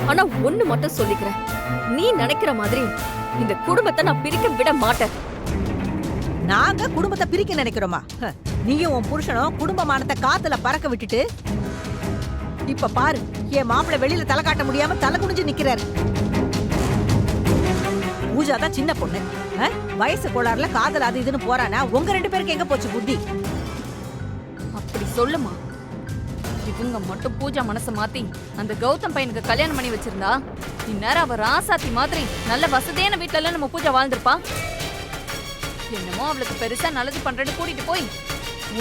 ஆனா ஒண்ணு மட்டும் சொல்லிக்கிறேன், நீ நினைக்கிற மாதிரி இந்த குடும்பத்தை நான் பிரிக்க விட மாட்டேன். நாங்க குடும்பத்தை பிரிக்க நினைக்கிறோமா? நீயும் உன் புருஷனும் குடும்பமானத்தை காத்துல பறக்க விட்டுட்டு இப்ப பாரு, என் மாப்பிள்ளை வெளியில தலை காட்ட முடியாம தலை குனிஞ்சு நிக்கிறாரு. பூஜா தான் சின்ன பொண்ணு, வயசு கோளாறுல காதல் அது இதுன்னு போறானா? உங்க 2 பேருக்கு எங்க போச்சு புத்தி? அப்படி சொல்லுமா. இவங்க மட்டும் பூஜா மனசை மாத்தி அந்த கௌதம் பையனுக்கு கல்யாணம் பண்ணி வச்சிருந்தா இந்நேரம் அவ ராசாத்தி மாதிரி நல்ல வசதியான வீட்டுல எல்லாம் நம்ம பூஜா வாழ்ந்திருப்பா. என்னமோ அவளுக்கு பெருசா நல்லது பண்றேன்னு கூட்டிட்டு போய்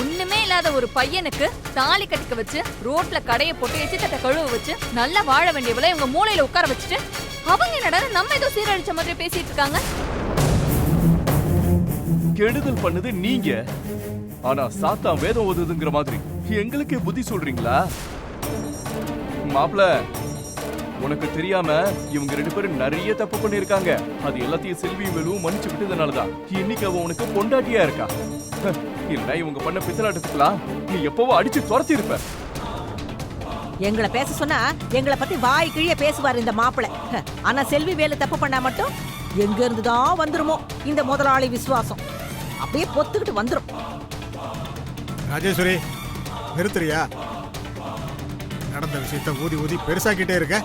ஒண்ணுமே இல்லாத ஒரு பையனுக்கு தாலி கட்டிக்க வச்சு ரோட்ல கடைய போட்டு எச்சி தட்டை கழுவ வச்சு நல்லா வாழ வேண்டியவளை இவங்க மூளையில உட்கார வச்சுட்டு அவங்க என்னடா நம்ம ஏதோ சீரழிச்ச மாதிரி பேசிட்டு இருக்காங்க. கெடுதல் பண்ணது நீங்க, ஆனா சாத்தா வேதம் ஓதுதுங்கிற மாதிரி எங்களுக்கு புத்தி சொல்றீங்களா? மாப்ள, உனக்கு தெரியாம இவங்க 2 பேரும் நிறைய தப்பு பண்ணிருக்காங்க. அது எல்லாத்தையும் செல்வியும் வேலுவும் மன்னிச்சு விட்டதுனாலதான் இன்னைக்கு அவ உனக்கு பொண்டாட்டியா இருக்கா. இல்ல இவங்க பண்ண பித்தலாட்டத்துக்குலாம் நீ எப்பவோ அடிச்சு துரத்தி இருப்ப. எங்களை பேச சொன்னா எங்களை பத்தி வாய் கிழிய பேசுவார் இந்த மாப்பிள்ளை. ஆனா செல்வி வேலு தப்பு பண்ணா மட்டும் எங்க இருந்துதான் வந்துருமோ இந்த முதலாளி விசுவாசம். அப்படியே பொத்துக்கிட்டு வந்துரும். ராஜேஸ்வரி, நிறுத்துறியா? நடந்த விஷயத்த ஊதி ஊதி பெருசாக்கிட்டே இருக்க.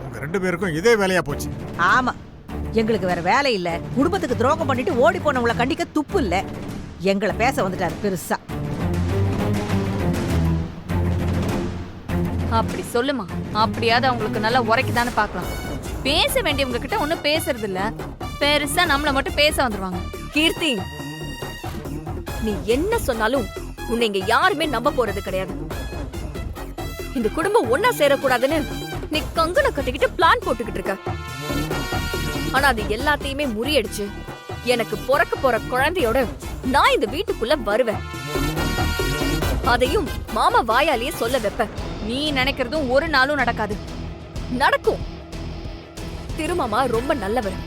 உங்க 2 பேருக்கும் இதே வேலையா போச்சு. ஆமா, எங்களுக்கு வேற வேலை இல்ல. குடும்பத்துக்கு துரோகம் பண்ணிட்டு ஓடி போனவங்களை கண்டிக்க துப்பு இல்ல. எங்களை பேச வந்துட்டாரு பெருசா. அப்படி சொல்லுமா. அப்படியாவது அவங்களுக்கு நல்லா உரைக்குதானே பாக்கலாம். பேச வேண்டியவங்க கிட்ட ஒண்ணும் பேசுறது இல்ல, பெருசா நம்மள மட்டும் பேச வந்துருவாங்க. கீர்த்தி, நீ என்ன சொன்னாலும் உன்னை இங்க யாருமே நம்ப போறது கிடையாது. இந்த குடும்பம் ஒன்னா சேரக்கூடாதுன்னு நீ கங்கண கட்டிக்கிட்டு பிளான் போட்டுக்கிட்டு இருக்க. ஆனா அது எல்லாத்தையுமே முறியடிச்சு எனக்கு பிறக்க போற குழந்தையோட நான் இந்த வீட்டுக்குள்ள வருவேன். அதையும் மாமா வாயாலேயே சொல்ல வைப்ப. நீ நினைக்கிறதும் ஒரு நாளும் நடக்காது. நடக்கும். திருமாமா ரொம்ப நல்லவர்.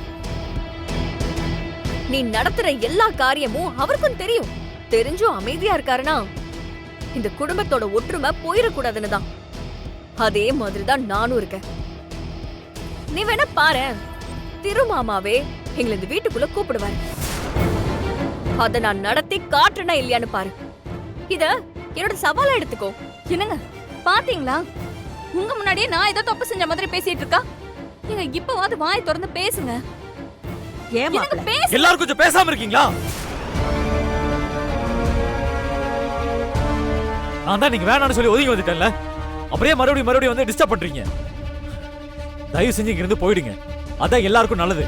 நீ நடத்துற எல்லா காரியமும் அவருக்கும் தெரியும். தெரிஞ்சும் அமைதியா இருக்காருன்னா இந்த குடும்பத்தோட ஒற்றுமை போயிடக்கூடாதுன்னு தான். அதே மாதிரிதான் நானும் இருக்கேன். நீ வேணா பாரு, திருமாமாவே எங்களை இந்த வீட்டுக்குள்ள கூப்பிடுவாரு. அத நான் நடத்தி காட்டுறேனா இல்லையான்னு பாரு. இத என்னோட சவாலா எடுத்துக்கோ. என்னங்க பாத்தீங்களா, உங்க முன்னாடியே நான் ஏதோ தப்பு செஞ்ச மாதிரி பேசிட்டு இருக்கா. நீங்க இப்பவாது வாய் திறந்து பேசுங்க. எல்லாரும் கொஞ்சம் பேசாம இருக்கீங்களா? நான் தான் நீங்க வேணாம்னு சொல்லி ஒதுங்கி வந்துட்டேன்ல, அப்படியே மறுபடியும் வந்து டிஸ்டர்ப் பண்றீங்க. தயவு செஞ்சு இங்க இருந்து போயிடுங்க, அதான் எல்லாருக்கும் நல்லது.